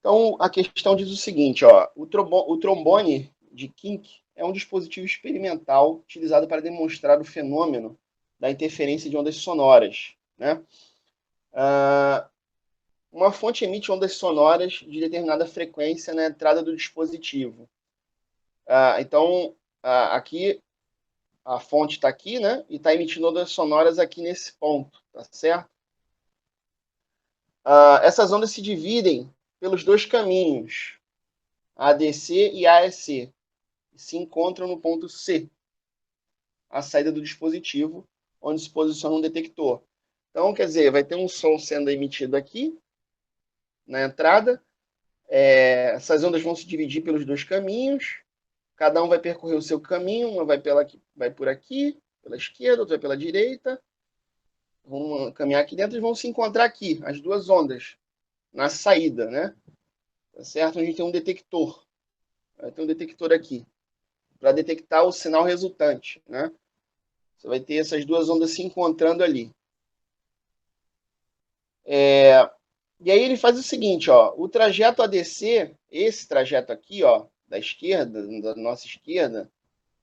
Então, a questão diz o seguinte, ó, o trombone de Kink é um dispositivo experimental utilizado para demonstrar o fenômeno da interferência de ondas sonoras, né? Uma fonte emite ondas sonoras de determinada frequência na entrada do dispositivo. Então, aqui, a fonte está aqui, né? E está emitindo ondas sonoras aqui nesse ponto, tá certo? Essas ondas se dividem pelos dois caminhos, ADC e AEC, e se encontram no ponto C, a saída do dispositivo, onde se posiciona um detector. Então, quer dizer, vai ter um som sendo emitido aqui, na entrada. Essas ondas vão se dividir pelos dois caminhos. Cada um vai percorrer o seu caminho. Uma vai por aqui, pela esquerda, outra vai pela direita. Vão caminhar aqui dentro e vão se encontrar aqui, as duas ondas, na saída, né? Tá certo? A gente tem um detector. Vai ter um detector aqui, para detectar o sinal resultante, né? Você vai ter essas duas ondas se encontrando ali. E aí ele faz o seguinte, ó, o trajeto ADC, esse trajeto aqui, ó, da esquerda, da nossa esquerda,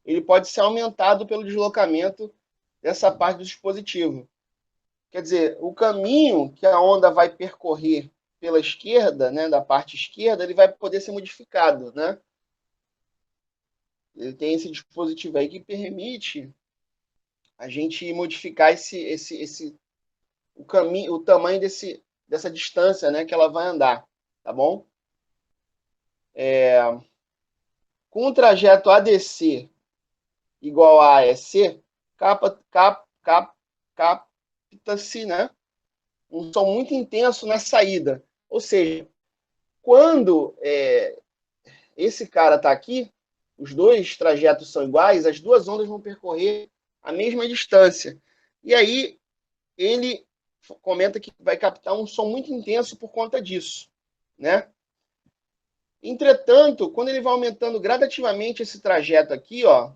ele pode ser aumentado pelo deslocamento dessa parte do dispositivo. Quer dizer, o caminho que a onda vai percorrer pela esquerda, né, da parte esquerda, ele vai poder ser modificado, né? Ele tem esse dispositivo aí que permite a gente modificar o caminho, o tamanho dessa distância, né, que ela vai andar, tá bom? Com o trajeto ADC igual a AEC, capta-se, né, um som muito intenso na saída. Ou seja, quando esse cara está aqui, os dois trajetos são iguais, as duas ondas vão percorrer a mesma distância. E aí ele comenta que vai captar um som muito intenso por conta disso, né? Entretanto, quando ele vai aumentando gradativamente esse trajeto aqui, ó,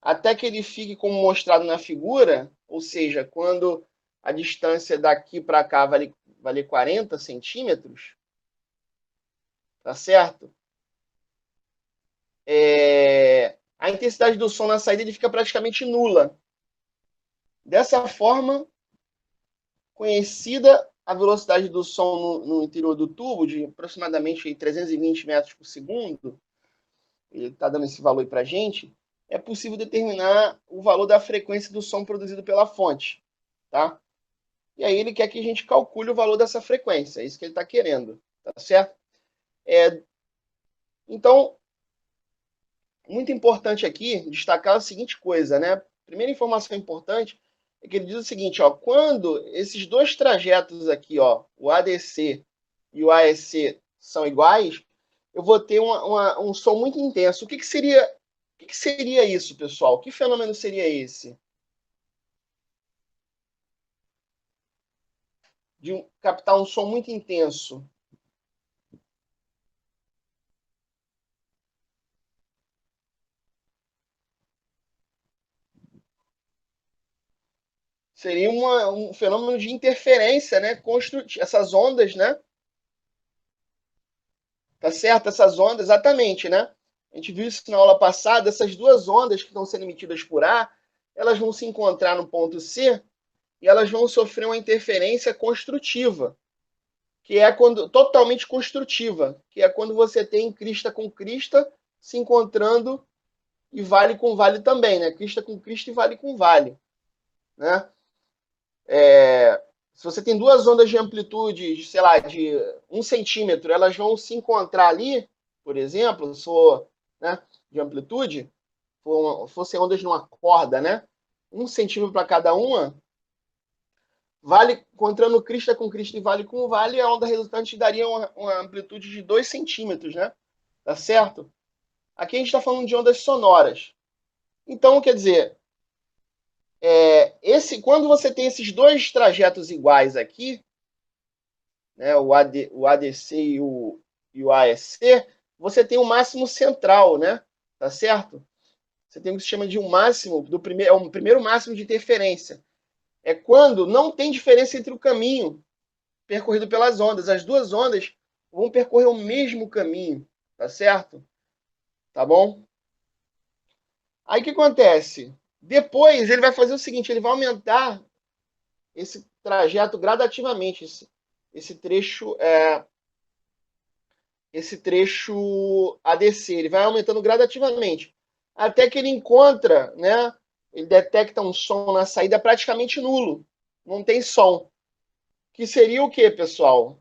até que ele fique como mostrado na figura, ou seja, quando a distância daqui para cá vale 40 centímetros, tá certo? A intensidade do som na saída ele fica praticamente nula. Dessa forma, conhecida a velocidade do som no interior do tubo, de aproximadamente 320 metros por segundo, ele está dando esse valor aí para a gente, é possível determinar o valor da frequência do som produzido pela fonte, tá? E aí ele quer que a gente calcule o valor dessa frequência, é isso que ele está querendo, tá certo? Então, muito importante aqui destacar a seguinte coisa, né? Primeira informação importante é que ele diz o seguinte, ó, quando esses dois trajetos aqui, ó, o ADC e o AEC são iguais, eu vou ter um som muito intenso. O que seria isso, pessoal? Que fenômeno seria esse? De captar um som muito intenso. Seria um fenômeno de interferência, né? Essas ondas, né? Tá certo? Essas ondas, exatamente, né? A gente viu isso na aula passada, essas duas ondas que estão sendo emitidas por A, elas vão se encontrar no ponto C e elas vão sofrer uma interferência construtiva, que é quando totalmente construtiva, que é quando você tem crista com crista se encontrando e vale com vale também, né? Crista com crista e vale com vale, né? Se você tem duas ondas de amplitude, sei lá, de 1 centímetro, elas vão se encontrar ali, por exemplo, se for, né, de amplitude, fossem ondas numa corda, né? 1 centímetro para cada uma, vale, encontrando crista com crista e vale com vale, a onda resultante daria uma amplitude de 2 centímetros, né? Tá certo? Aqui a gente está falando de ondas sonoras. Então, quer dizer, quando você tem esses dois trajetos iguais aqui, né, o ADC e o AEC, você tem o máximo central, né? Tá certo? Você tem o que se chama de um máximo, o primeiro máximo de interferência. É quando não tem diferença entre o caminho. percorrido pelas ondas. As duas ondas vão percorrer o mesmo caminho, tá certo? Tá bom? Aí o que acontece? Depois ele vai fazer o seguinte, ele vai aumentar esse trajeto gradativamente, esse trecho esse trecho ADC, ele vai aumentando gradativamente, até que ele encontra, né, ele detecta um som na saída praticamente nulo, não tem som, que seria o que, pessoal?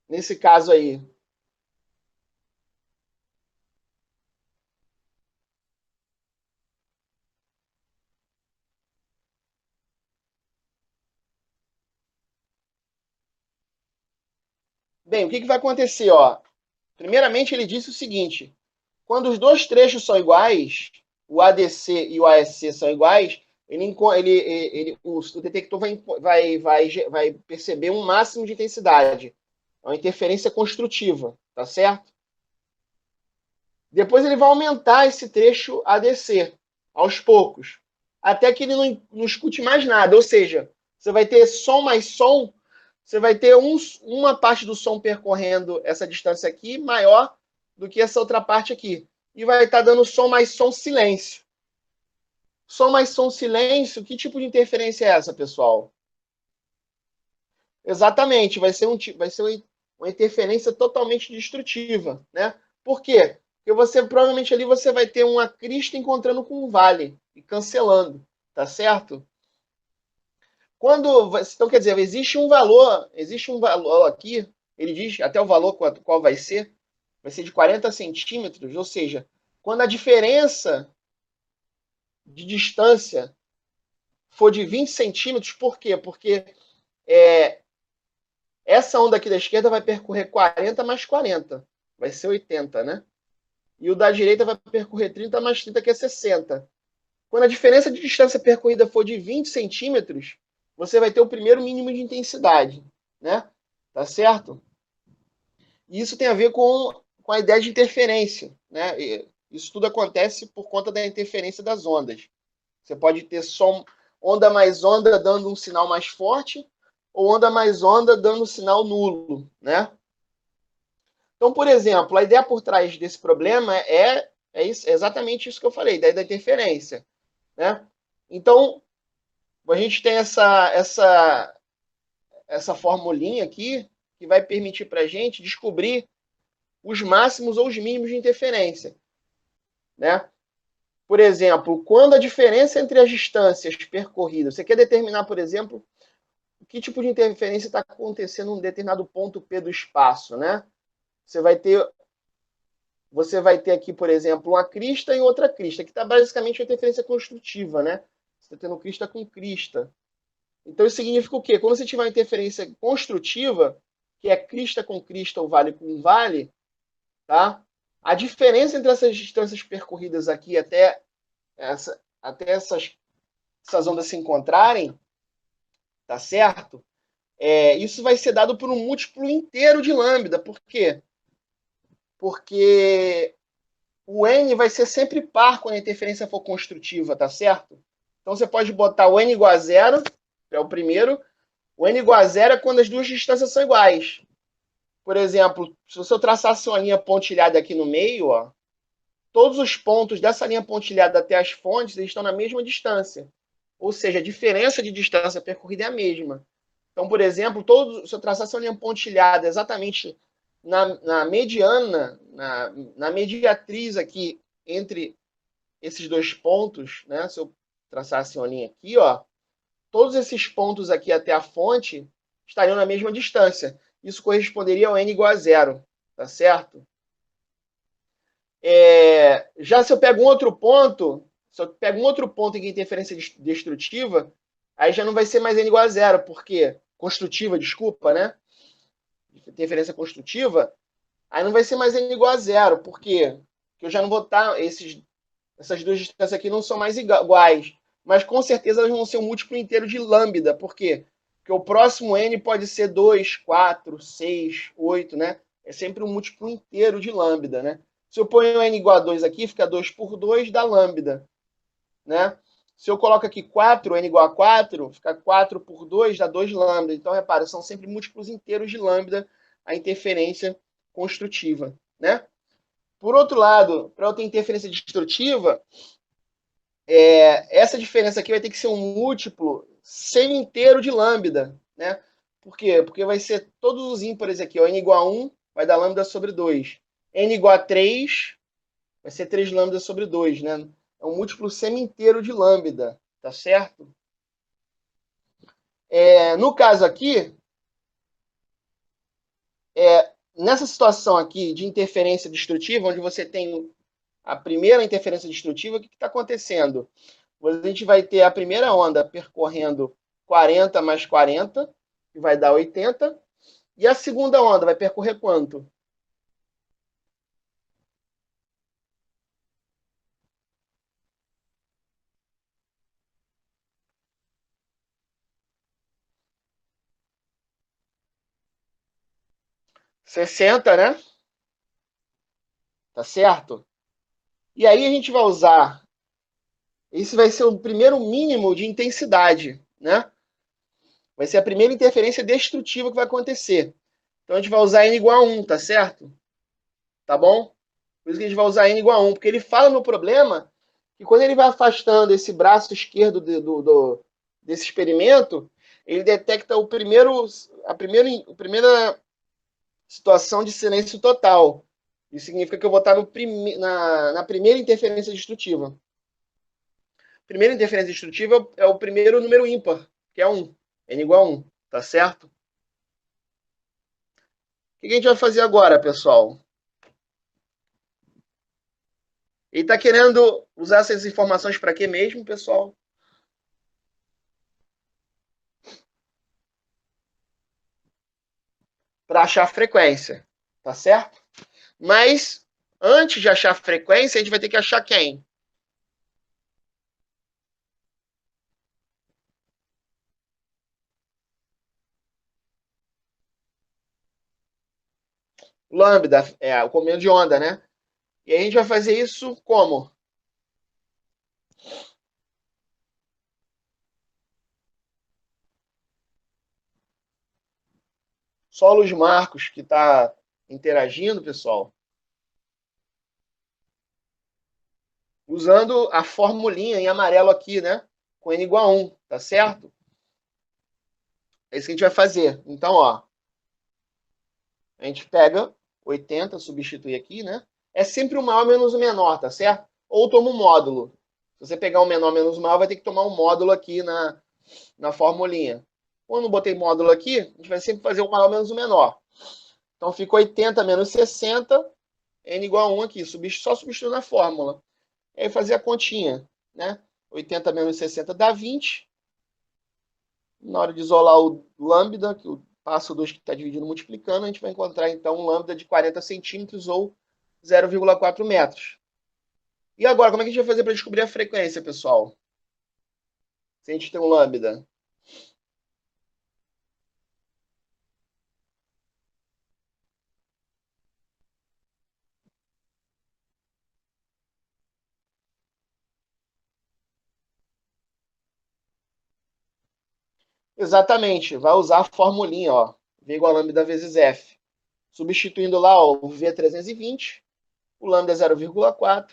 Nesse caso aí. Bem, o que vai acontecer? Ó? Primeiramente, ele disse o seguinte, quando os dois trechos são iguais, o ADC e o ASC são iguais, o detector vai perceber um máximo de intensidade. É uma interferência construtiva, tá certo? Depois ele vai aumentar esse trecho ADC, aos poucos, até que ele não escute mais nada. Ou seja, você vai ter som mais som, você vai ter uma parte do som percorrendo essa distância aqui maior do que essa outra parte aqui. E vai estar dando som mais som silêncio. Som mais som silêncio, que tipo de interferência é essa, pessoal? Exatamente, vai ser uma interferência totalmente destrutiva, né? Por quê? Porque você provavelmente ali você vai ter uma crista encontrando com um vale e cancelando, tá certo? Então quer dizer, existe um valor aqui, ele diz até o valor qual vai ser de 40 centímetros, ou seja, quando a diferença de distância for de 20 centímetros, por quê? Porque é, essa onda aqui da esquerda vai percorrer 40 mais 40, vai ser 80, né? E o da direita vai percorrer 30 mais 30, que é 60. Quando a diferença de distância percorrida for de 20 centímetros, você vai ter o primeiro mínimo de intensidade, né? Tá certo? E isso tem a ver com a ideia de interferência, né? Isso tudo acontece por conta da interferência das ondas. Você pode ter onda mais onda dando um sinal mais forte, ou onda mais onda dando um sinal nulo, né? Então, por exemplo, a ideia por trás desse problema é exatamente isso que eu falei, a ideia da interferência, né? Então, a gente tem essa formulinha aqui que vai permitir para a gente descobrir os máximos ou os mínimos de interferência, né? Por exemplo, quando a diferença entre as distâncias percorridas, você quer determinar, por exemplo, que tipo de interferência está acontecendo em um determinado ponto P do espaço, né? Você vai ter aqui, por exemplo, uma crista e outra crista, que está basicamente uma interferência construtiva, né? Você está tendo crista com crista. Então isso significa o quê? Quando você tiver uma interferência construtiva, que é crista com crista ou vale com vale, tá? A diferença entre essas distâncias percorridas aqui até essas ondas se encontrarem, tá certo? Isso vai ser dado por um múltiplo inteiro de lambda. Por quê? Porque o N vai ser sempre par quando a interferência for construtiva, tá certo? Então você pode botar o N igual a zero, que é o primeiro. O N igual a zero é quando as duas distâncias são iguais. Por exemplo, se você traçasse uma linha pontilhada aqui no meio, ó, todos os pontos dessa linha pontilhada até as fontes eles estão na mesma distância. Ou seja, a diferença de distância percorrida é a mesma. Então, por exemplo, se eu traçasse uma linha pontilhada exatamente na mediana, na mediatriz aqui entre esses dois pontos, né? Se eu traçasse uma linha aqui, ó, todos esses pontos aqui até a fonte estariam na mesma distância. Isso corresponderia ao n igual a zero, tá certo? Já se eu pego um outro ponto, em que a interferência destrutiva, aí já não vai ser mais n igual a zero, porque construtiva, desculpa, né? Interferência construtiva, aí não vai ser mais n igual a zero, por quê? Porque eu já não vou estar, essas duas distâncias aqui não são mais iguais, mas com certeza elas vão ser um múltiplo inteiro de lambda, por quê? Porque o próximo n pode ser 2, 4, 6, 8, né? É sempre um múltiplo inteiro de lambda, né? Se eu ponho n igual a 2 aqui, fica 2 por 2, dá lambda, né? Se eu coloco aqui 4, n igual a 4, fica 4 por 2, dá 2 lambda. Então, repara, são sempre múltiplos inteiros de lambda a interferência construtiva, né? Por outro lado, para eu ter interferência destrutiva, essa diferença aqui vai ter que ser um múltiplo semi-inteiro de lambda, né? Por quê? Porque vai ser todos os ímpares aqui, ó, n igual a 1, vai dar lambda sobre 2. N igual a 3, vai ser 3 lambda sobre 2, né? É um múltiplo semi-inteiro de lambda, tá certo? No caso aqui, nessa situação aqui de interferência destrutiva, onde você tem a primeira interferência destrutiva, o que está acontecendo? A gente vai ter a primeira onda percorrendo 40 mais 40, que vai dar 80, e a segunda onda vai percorrer quanto? 60, né? Tá certo? E aí a gente vai usar, esse vai ser o primeiro mínimo de intensidade, né? Vai ser a primeira interferência destrutiva que vai acontecer. Então a gente vai usar n igual a 1, tá certo? Tá bom? Por isso que a gente vai usar n igual a 1, porque ele fala no problema que quando ele vai afastando esse braço esquerdo desse experimento, ele detecta a primeira situação de silêncio total. Isso significa que eu vou estar na primeira interferência destrutiva. Primeira interferência destrutiva é o primeiro número ímpar, que é 1. N igual a 1, tá certo? O que a gente vai fazer agora, pessoal? Ele está querendo usar essas informações para quê mesmo, pessoal? Para achar a frequência, tá certo? Mas antes de achar a frequência, a gente vai ter que achar quem? Lambda, o comendo de onda, né? E a gente vai fazer isso como? Só o Luiz Marcos que está interagindo, pessoal. Usando a formulinha em amarelo aqui, né? Com n igual a 1, tá certo? É isso que a gente vai fazer. Então, ó, a gente pega 80, substitui aqui, né? É sempre o maior menos o menor, tá certo? Ou toma um módulo. Se você pegar o menor menos o maior, vai ter que tomar um módulo aqui na formulinha. Quando eu botei módulo aqui, a gente vai sempre fazer o maior menos o menor. Então fica 80 menos 60, n igual a 1 aqui. Só substituir na fórmula. Aí fazer a continha, né? 80 menos 60 dá 20. Na hora de isolar o lambda, que o passo 2 que está dividindo multiplicando, a gente vai encontrar então um lambda de 40 centímetros ou 0,4 metros. E agora, como é que a gente vai fazer para descobrir a frequência, pessoal? Se a gente tem um lambda. Exatamente, vai usar a formulinha, ó, V igual a lambda vezes F. Substituindo lá ó, o V 320, o lambda é 0,4,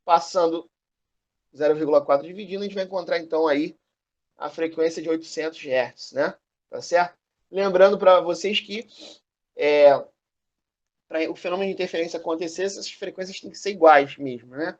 passando 0,4 dividindo, a gente vai encontrar então aí a frequência de 800 Hz, né? Tá certo? Lembrando para vocês que para o fenômeno de interferência acontecer, essas frequências têm que ser iguais mesmo, né?